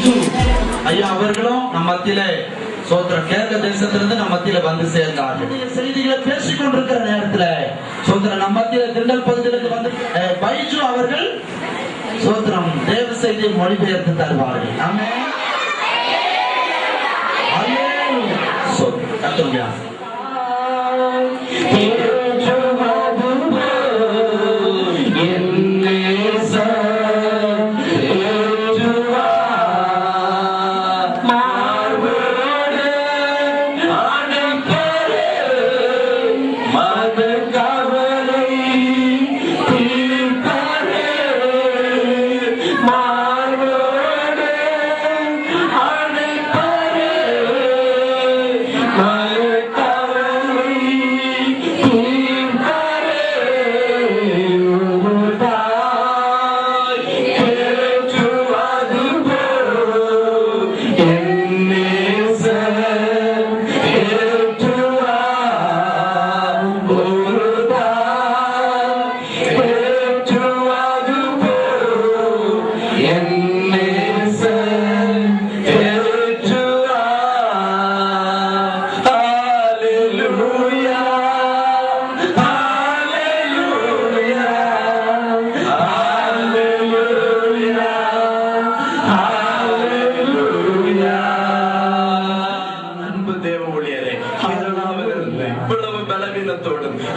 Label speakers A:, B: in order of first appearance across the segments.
A: பைஜு ஐயா அவர்களும் நம் மத்தியிலே சோத்திரம் கேரள தேசத்திலிருந்து நம்ம மத்தியில வந்து சேர்ந்தார்கள். செய்திகளை பேசிக் கொண்டிருக்கிற நேரத்துல சோத்திரம் நம்ம மத்தியில திண்டல் பகுதியிலிருந்து வந்து பைஜு அவர்கள் சோத்திரம் தேவ செய்தியை மொழிபெயர்த்து தருவார்கள். ஆமென். கர்த்தருடைய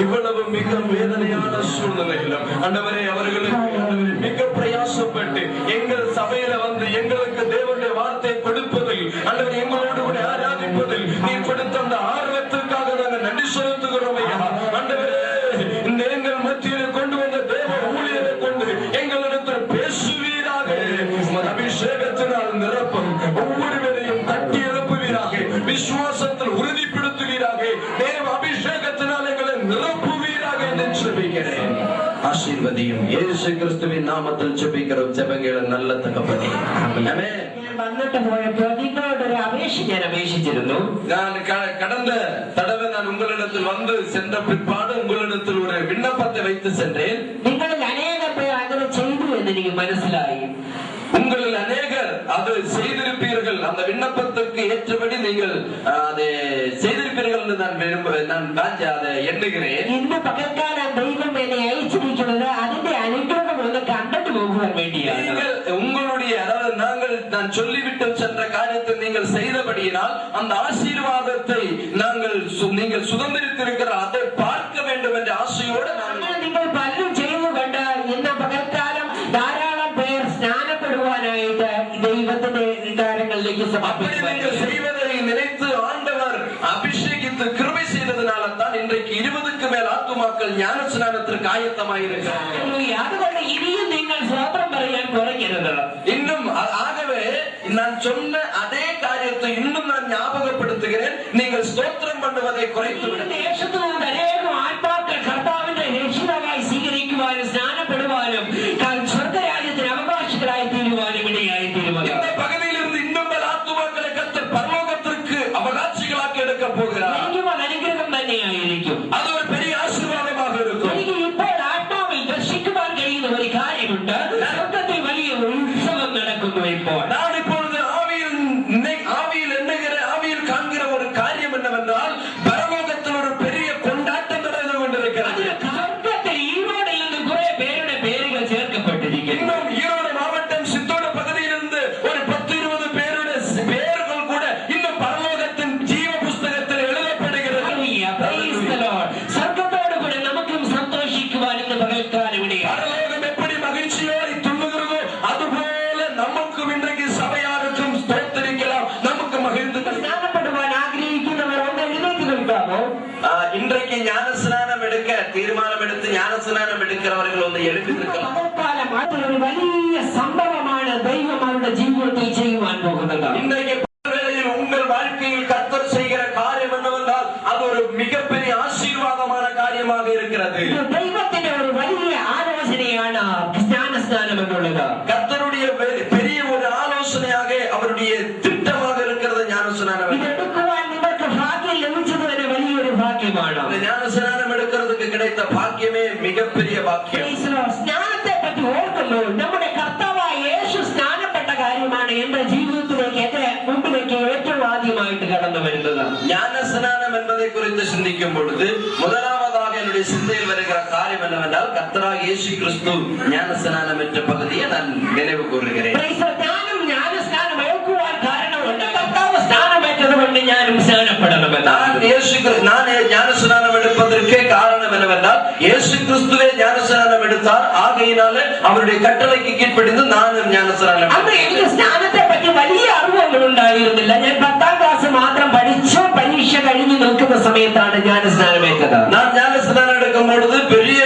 A: இவ்வளவு மிக வேதனையான சூழ்நிலையிலும் ஆண்டவரே அவர்களுக்கு மிக பிரயாசப்பட்டு எங்கள் சபையில வந்து எங்களுக்கு தேவனுடைய வார்த்தை கொடுப்பதில் ஆண்டவரே எங்களோடு கூட ஆராதிப்பதில் நீ கொடுத்த அந்த ஆர்வத்திற்காக நாங்கள் நன்றி செலுத்துகிறோம் ஐயா. ஆண்டவரே இந்த எங்கள் மத்தியில் கொண்டு வந்த தேவ ஊழியரை கொண்டு எங்களிடத்தில் பேசுவீராக. அபிஷேகத்தினால் நிரப்பும் ஒவ்வொருவரையும் தட்டி எழுப்புவீராக. விசுவாசத்தில் உறுதிப்படுத்துவீராக. தேவ அபிஷேகத்தினால் எங்களை நிரப்புவீராக என்று ஜெபிக்கிறேன். ஆசீர்வதியும் இயேசு கிறிஸ்துவின் நாமத்தில் ஜெபிக்கிறோம். ஜெபங்களை நல்ல தகப்பனே. ஆமென்.
B: വന്നിട്ട് പോയപ്പോൾ നിങ്ങളോട് ഒരു അപേക്ഷ ഞാൻ അപേക്ഷിച്ചിരുന്നു.
A: கடந்த தடவை நான் உங்களிடத்தில் வந்து சென்ற பிற்பாடு உங்களிடத்தில் ஒரு விண்ணப்பத்தை வைத்து சென்றேன்.
B: നിങ്ങളിൽ അനേകം പേർ അങ്ങനെ ചെയ്തു എന്ന് എനിക്ക് മനസ്സിലായി.
A: உங்களில் அநேகர் அது செய்திருப்பீர்கள். அந்த விண்ணப்பத்திற்கு ஏற்றபடி நீங்கள் அதை செய்திருப்பீர்கள் என்று நான் அதை எண்ணுகிறேன்.
B: ഇന്ന് പകൽക്കാലം ദൈവം എന്നെ അയച്ചിരിക്കുന്നത് അതിന്റെ അനുഗ്രഹം ഒന്ന് കണ്ടിട്ട് പോകുവാൻ വേണ്ടിയാണ്.
A: உங்களுடைய அதாவது நான் சொல்லிவிட்டு சென்ற காரியத்தை நீங்கள் செய்தபடியினால் அந்த ஆசீர்வாதத்தை நீங்கள் சுதந்திரித்திருக்கிற அதை பார்க்க வேண்டும் என்ற ஆசையோடு
B: നിങ്ങൾ പലരും ചെയ്തു കണ്ട് ഇന്ന് പകൽക്കാലം ധാരാളം പേർ സ്നാനപ്പെടുവാനായിട്ട് ദൈവത്തിന്റെ കാര്യങ്ങളിലേക്ക്
A: செய்வதை நினைத்து ஆண்டவர் அபிஷேகித்து கிருபை செய்ததனால தான் இன்றைக்கு 20க்கு மேல் ஆத்துமாக்கள் ஞான ஸ்நானத்திற்கு ஆயத்தமாயிருக்கிறார்.
B: അതുകൊണ്ട് ഇനിയും നിങ്ങൾ സ്വതന്ത്രം പറയാൻ കുറയ്ക്കരുത്.
A: இன்னும் ஆகவே நான் சொன்ன அதே காரியத்தை இன்னும் நான் ஞாபகப்படுத்துகிறேன். நீங்கள் ஸ்தோத்திரம் பண்ணுவதை குறைத்து
B: ദേശത്തുനിന്ന് അനേകം ആത്മാക്കൾ കർത്താവിന്റെ രക്ഷിതാവായി സ്വീകരിക്കുവാനും സ്നാനപ്പെടുവാനും സ്വർഗ്ഗരാജ്യത്തിന് അവകാശികളായി തീരുവാനും ഇടയായി തീരുവാനും
A: இந்த பகுதியிலிருந்து இன்னும் பல ஆத்துமாக்களை கர்த்தர் பரலோகத்திற்கு அவகாசிகளாக்கி எடுக்க போகிறார்.
B: അനുഗ്രഹം തന്നെയായിരിക്കും.
A: அது ஒரு பெரிய ஆசீர்வாதமாக இருக்கும்.
B: എനിക്ക് ഇപ്പോൾ ആത്മാവിൽ ദർശിക്കുവാൻ കഴിയുന്ന ഒരു കാര്യമുണ്ട്. സ്വർഗ്ഗത്തിൽ വലിയ ഉത്സവം നടക്കുന്നു. ഇപ്പോൾ
A: நான் இப்பொழுது ஆவியில் காண்கிற ஒரு காரியம் என்னவென்றால் பரலோகத்தில் ஒரு பெரிய கொண்டாட்டம் நடந்து கொண்டிருக்கிறது.
B: സ്വർഗ്ഗത്തിൽ ഈറോഡിൽ നിന്ന് കുറെ പേരുടെ പേരുകൾ ചേർക്കപ്പെട്ടിരിക്കുന്നു.
A: இன்னும் ஈரோடு மாவட்டம் சித்தோடு பகுதியிலிருந்து ஒரு 10-20 பேருடைய பெயர்கள் கூட இன்னும் பரலோகத்தின் ஜீவ புஸ்தகத்தில் எழுதப்படுகிறது.
B: സ്വർഗ്ഗത്തോട് കൂടെ നമുക്കും സന്തോഷിക്കുവാൻ ഇന്ന് പകൽക്കാലം ഇവിടെ
A: பரலோகம் எப்படி மகிழ்ச்சியோடு துள்ளுகிறதோ அதுபோல நமக்கும் இன்றைக்கு சபையாருக்கும் ஸ்தோத்திரிக்கலாம். நமக்கு மகிழ்ந்து
B: സ്നാനപ്പെടുവാൻ ആഗ്രഹിക്കുന്നവർ ഒന്ന് എഴുന്നേറ്റ് നിൽക്കാമോ?
A: இன்றைக்கு ஞான ஸ்நானம் எடுக்க தீர்மானம் எடுத்து ஞான ஸ்நானம் எடுக்கிறவர்கள் வந்து எழுப்பி நிற்கலாம்.
B: പകൽക്കാലം അതൊരു വലിയ സംഭവമാണ് ദൈവം അവരുടെ ജീവിതത്തിൽ ചെയ്യുവാൻ പോകുന്നത്.
A: இன்றைக்கு வேளையில் உங்கள் வாழ்க்கையில் கர்த்தர் செய்கிற காரியம் என்னவென்றால் அது ஒரு மிகப்பெரிய ஆசீர்வாதமான காரியமாக இருக்கிறது.
B: ദൈവത്തിന്റെ ഒരു വലിയ ആലോചനയാണ് ജ്ഞാനസ്നാനം എന്നുള്ളത്.
A: கர்த்தருடைய பெரிய ஒரு ஆலோசனையாக அவருடைய திட்டமாக இருக்கிறது ஞான ஸ்நானம்.
B: ഇതെടുക്കുവാൻ നിങ്ങൾക്ക് ഭാഗ്യം ലഭിച്ചത് തന്നെ വലിയൊരു ഭാഗ്യമാണ്.
A: ஞான ஸ்நானம் எடுக்கிறதுக்கு கிடைத்த பாக்கியமே மிகப்பெரிய பாக்கியம்.
B: സ്നാനത്തെ പറ്റി ഓർക്കുമ്പോൾ നമ്മുടെ കർത്താവായ യേശു സ്നാനപ്പെട്ട കാര്യമാണ് എന്റെ ജീവിതത്തിലേക്ക് മുമ്പിലേക്ക് ഏറ്റവും ആദ്യമായിട്ട് കടന്നു വരുന്നതാണ്.
A: ஞானஸ்நானம் என்பதை குறித்து சிந்திக்கும் பொழுது முதலாவதாக என்னுடைய சிந்தையில் வருகிற காரியம் என்னவென்றால் கர்த்தராகிய இயேசு கிறிஸ்து ஞானஸ்நானம் என்ற பகுதியை நான் நினைவு கூறுகிறேன்.
B: ഞാനും ஞானஸ்நானம் ஏற்குவான் காரணமுണ്ട്. கர்த்தாവ് ஸ்நானமேற்றதுകൊണ്ട് ஞானம் ஸ்நானப்படணும்.
A: நான் ஞானஸ்நானம் எடுப்பதற்கே காரணம் என்னவென்றால் இயேசு கிறிஸ்துவே ஞானஸ்நானம் எடுத்தார். ஆகையினால அவருடைய கட்டளைக்கு கீழ்ப்படிந்து நானும் ஞானஸ்நானம்.
B: അന്ന് എനിക്ക് സ്നാനത്തെ പറ്റി വലിയ അറിവൊന്നും ഉണ്ടായിരുന്നില്ല. ഞാൻ 10ാം ക്ലാസ് മാത്രം പഠിച്ച് പരീക്ഷ കഴിഞ്ഞു നിൽക്കുന്ന സമയത്താണ് ஞானஸ்நானமேற்றது.
A: நான் ஞானஸ்நானம் எடுக்கும் பொழுது பெரிய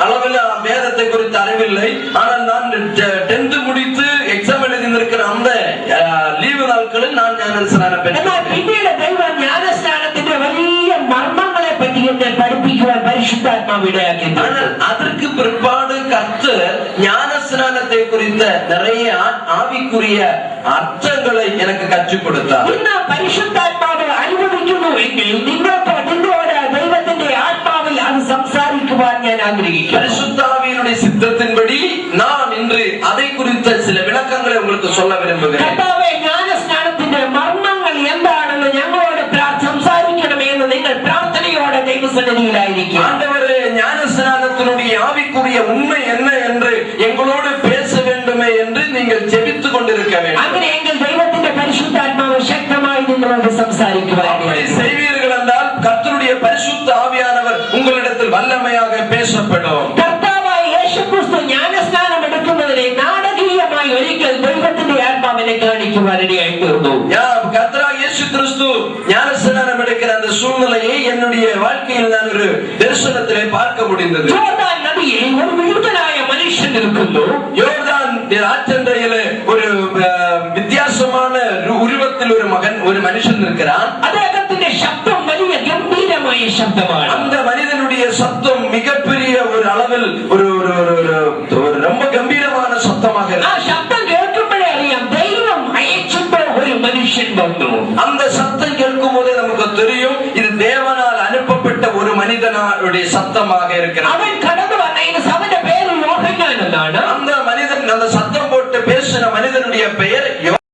A: அளவில் வேதத்தை குறித்து அறிவில்லை. ஆனால் நான் 10th முடித்து எக்ஸாம் எழுதி நிற்கிற அந்த லீவு நாட்களில் நான் ஞானஸ்நானம் பெற்றேன்.
B: പിന്നീട് ദൈവം ஞானஸ்நானത്തിന്റെ വലിയ മർമ്മങ്ങളെ പറ്റി എന്നെ പഠിപ്പിക്കുവാൻ പരിശുദ്ധാത്മാവ് ഇടയാക്കി.
A: ஆனால் அதற்கு பிற்பாடு கர்த்தர் ஞானஸ்நானத்தை குறித்த நிறைய ஆவிக்குரிய அர்த்தங்களை எனக்கு கற்றுக் கொடுத்தார்.
B: ഇന്ന് പരിശുദ്ധാത്മാവ് അനുഭവിക്കുന്നുവെങ്കിൽ നിങ്ങളോട് ദൈവത്തിന്റെ ആത്മാവിൽ അത് സംസാരിക്കുവാൻ ഞാൻ ആഗ്രഹിക്കുന്നു.
A: பரிசுத்தாவியினுடைய சித்தத்தின்படி நான் இன்று அதை குறித்த சில விளக்கங்களை உங்களுக்கு சொல்ல விரும்புகிறேன்.
B: കർത്താവേ, ஞானஸ்நானത്തിന്റെ മർമ്മങ്ങൾ എന്താണെന്ന് ഞങ്ങളോട് സംസാരിക്കണമേ എന്ന് നിങ്ങൾ പ്രാർത്ഥനയോടെ ദൈവസന്നിധിയിലായിരിക്കും.
A: ஆண்டவரே, ஞானஸ்நானத்தினுடைய ஆவிக்குரிய உண்மை என்ன என்று எங்களோடு பேச வேண்டுமே என்று நீங்கள் ஜெபித்துக் கொண்டிருக்க வேண்டும்.
B: അങ്ങനെയെങ്കിൽ ദൈവത്തിന്റെ പരിശുദ്ധാത്മാവ് ശക്തമായി നിങ്ങളോട് സംസാരിക്കുവാൻ
A: அப்படி செய்வீர்கள் என்றால் கர்த்தருடைய பரிசுத்த ஆவியானவர் உங்களிடத்தில் வல்லமையாக பேசப்படும்.
B: കർത്താവായ യേശുക്രിസ്തു ஞானஸ்நாനം എടുക്കുന്നതിനെ നാടകീയമായി ഒരിക്കൽ ദൈവത്തിന്റെ ആത്മാവിനെ കാണിക്കുവാൻ ഇടയായി തീർന്നു.
A: கர்த்தராகிய இயேசு கிறிஸ்து ஞானஸ்நானம் எடுக்கிற அந்த சூழ்நிலையை என்னுடைய வாழ்க்கையில் நான் ஒரு தரிசனத்திலே பார்க்க முடிந்தது.
B: யோர்தான் நதியில் ஒரு விடுதலாய மனுஷன் இருக்கின்றோ.
A: யோர்தான் ஆற்றண்டையிலே ஒரு வித்தியாசமான உருவத்தில் ஒரு மனுஷன் இருக்கிறான்.
B: അദ്ദേഹത്തിന്റെ ശബ്ദം വലിയ ഗംഭീരമായ ശബ്ദമാണ്.
A: அந்த மனிதனுடைய சத்தம் மிகப்பெரிய ஒரு அளவில் ஒரு ரொம்ப கம்பீரமான சத்தமாக
B: ആ ശബ്ദം കേൾക്കുമ്പോഴേ അറിയാം ദൈവം അയച്ചിട്ട് ഒരു മനുഷ്യൻ വന്നു.
A: அந்த சத்தம் கேட்கும் போதே நமக்கு தெரியும் இது தேவனால் அனுப்பப்பட்ட ஒரு மனிதனுடைய சத்தமாக இருக்கிறது.
B: അവൻ കടന്നു വന്ന അവന്റെ പേര് യോഹന്നാൻ എന്നാണ്.
A: அந்த